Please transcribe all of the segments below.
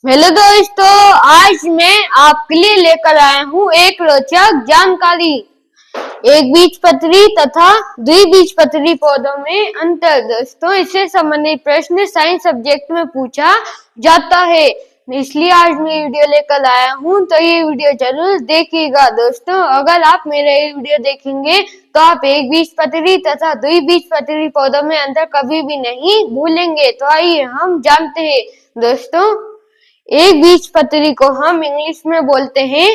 Hello दोस्तों, आज मैं आपके लिए लेकर आया हूँ एक रोचक जानकारी। एक बीजपत्री तथा द्विबीजपत्री पौधों में अंतर। दोस्तों, इससे संबंधित प्रश्न साइंस सब्जेक्ट में पूछा जाता है, इसलिए आज मैं वीडियो लेकर आया हूँ, तो ये वीडियो जरूर देखिएगा। दोस्तों, अगर आप मेरा ये वीडियो देखेंगे तो आप एक बीजपत्री तथा द्विबीजपत्री पौधों में अंतर कभी भी नहीं भूलेंगे। तो आइए हम जानते हैं। दोस्तों, एक बीजपत्री को हम इंग्लिश में बोलते हैं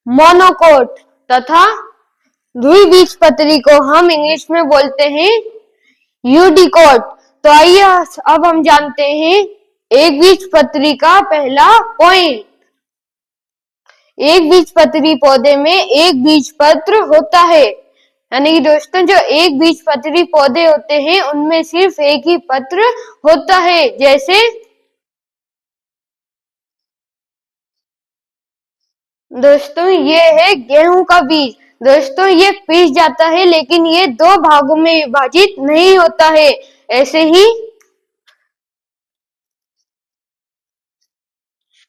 मोनोकोट तथा द्विबीजपत्री को हम इंग्लिश में बोलते हैं यूडिकोट। तो आइए अब हम जानते हैं एक बीजपत्री का पहला पॉइंट। एक बीजपत्री पौधे में एक बीजपत्र होता है, यानी कि दोस्तों जो एक बीजपत्री पौधे होते हैं उनमें सिर्फ एक ही पत्र होता है। जैसे दोस्तों ये है गेहूं का बीज। दोस्तों ये पीस जाता है लेकिन ये दो भागों में विभाजित नहीं होता है। ऐसे ही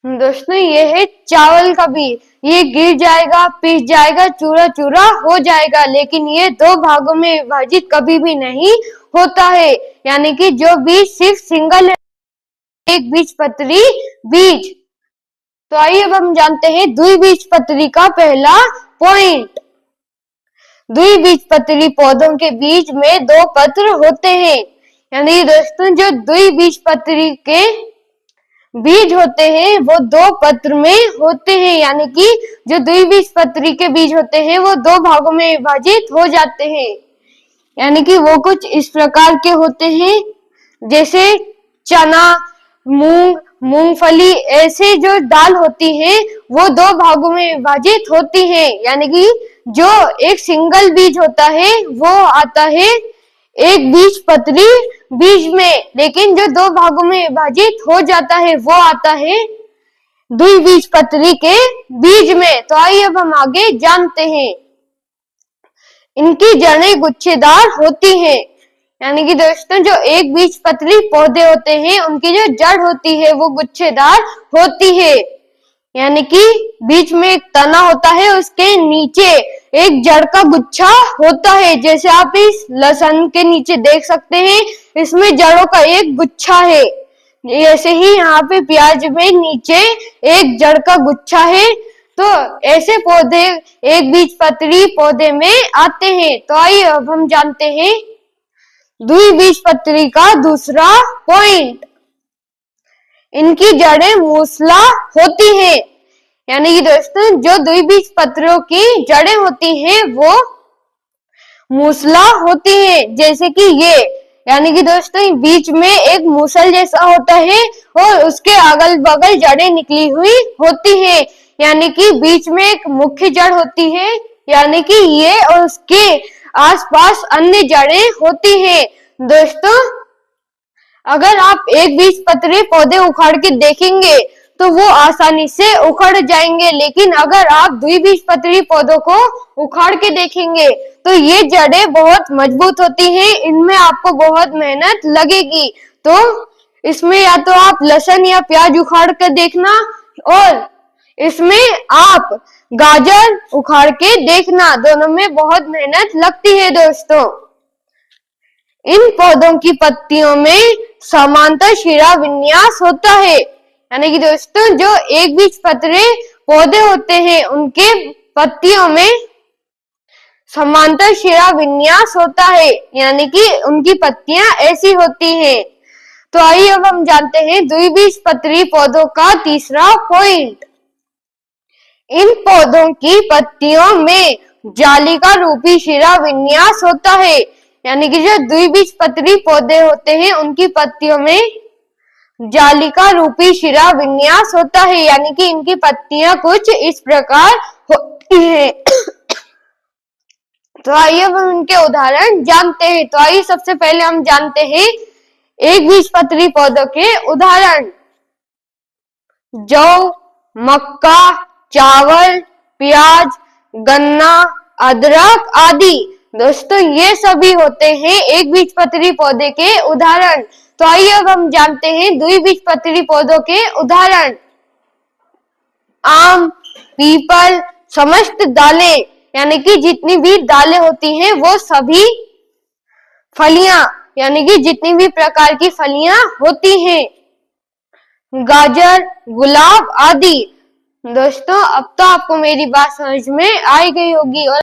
दोस्तों ये है चावल का बीज। ये गिर जाएगा, पीस जाएगा, चूरा चूरा हो जाएगा, लेकिन ये दो भागों में विभाजित कभी भी नहीं होता है। यानी कि जो बीज सिर्फ सिंगल है, एक बीजपत्री बीज। तो आइए अब हम जानते हैं द्विबीजपत्री का पहला पॉइंट। द्विबीजपत्री पौधों के बीच में दो पत्र होते हैं, यानी दोस्तों जो द्विबीजपत्री के बीज होते हैं वो दो पत्र में होते हैं, यानी कि जो द्विबीजपत्री के बीज होते हैं वो दो भागों में विभाजित हो जाते हैं। यानी कि वो कुछ इस प्रकार के होते हैं, जैसे चना, मूंग, मूंगफली, ऐसे जो दाल होती है वो दो भागों में विभाजित होती है। यानी कि जो एक सिंगल बीज होता है वो आता है एक बीजपत्री बीज में, लेकिन जो दो भागों में विभाजित हो जाता है वो आता है द्विबीजपत्री के बीज में। तो आइए अब हम आगे जानते हैं। इनकी जड़ें गुच्छेदार होती हैं, यानी कि दोस्तों जो एक बीजपत्री पौधे होते हैं उनकी जो जड़ होती है वो गुच्छेदार होती है। यानी कि बीच में एक तना होता है, उसके नीचे एक जड़ का गुच्छा होता है। जैसे आप इस लहसुन के नीचे देख सकते हैं, इसमें जड़ों का एक गुच्छा है। ऐसे ही यहाँ पे प्याज में नीचे एक जड़ का गुच्छा है। तो ऐसे पौधे एक बीजपत्री पौधे में आते हैं। तो आइए अब हम जानते हैं द्विबीजपत्री का दूसरा पॉइंट। इनकी जड़ें मूसला होती हैं, यानी कि दोस्तों जो द्विबीजपत्रों की जड़ें होती हैं वो मूसला होती हैं। जैसे कि ये, यानी कि दोस्तों बीच में एक मूसल जैसा होता है और उसके अगल बगल जड़ें निकली हुई होती है। यानी कि बीच में एक मुख्य जड़ होती है, यानी कि ये, और उसके आसपास अन्य जड़ें होती हैं। दोस्तों अगर आप एक बीजपत्री पौधे उखाड़ के देखेंगे तो वो आसानी से उखड़ जाएंगे, लेकिन अगर आप द्विबीजपत्री पौधों को उखाड़ के देखेंगे तो ये जड़ें बहुत मजबूत होती हैं, इनमें आपको बहुत मेहनत लगेगी। तो इसमें या तो आप लहसुन या प्याज उखाड़ कर देखना, और इसमें आप गाजर उखाड़ के देखना, दोनों में बहुत मेहनत लगती है। दोस्तों इन पौधों की पत्तियों में समांतर शिरा विन्यास होता है, यानी कि दोस्तों जो एक बीजपत्री पौधे होते हैं उनके पत्तियों में समांतर शिरा विन्यास होता है, यानी कि उनकी पत्तियां ऐसी होती हैं। तो आइए अब हम जानते हैं द्विबीजपत्री पौधों का तीसरा पॉइंट। इन पौधों की पत्तियों में जालिका रूपी शिरा विन्यास होता है, यानी कि जो द्विबीजपत्री पौधे होते हैं उनकी पत्तियों में जालिका रूपी शिरा विन्यास होता है, यानी कि इनकी पत्तियां कुछ इस प्रकार होती हैं। तो आइए हम इनके उदाहरण जानते हैं। तो आइए सबसे पहले हम जानते हैं एक बीजपत्री पौधों के उदाहरण। जौ, मक्का, चावल, प्याज, गन्ना, अदरक आदि। दोस्तों ये सभी होते हैं एक बीजपत्री पौधे के उदाहरण। तो आइए अब हम जानते हैं द्विबीजपत्री पौधों के उदाहरण। आम, पीपल, समस्त दालें, यानी कि जितनी भी दालें होती हैं वो सभी, फलियां, यानी कि जितनी भी प्रकार की फलियां होती हैं, गाजर, गुलाब आदि। दोस्तों अब तो आपको मेरी बात समझ में आ गई होगी और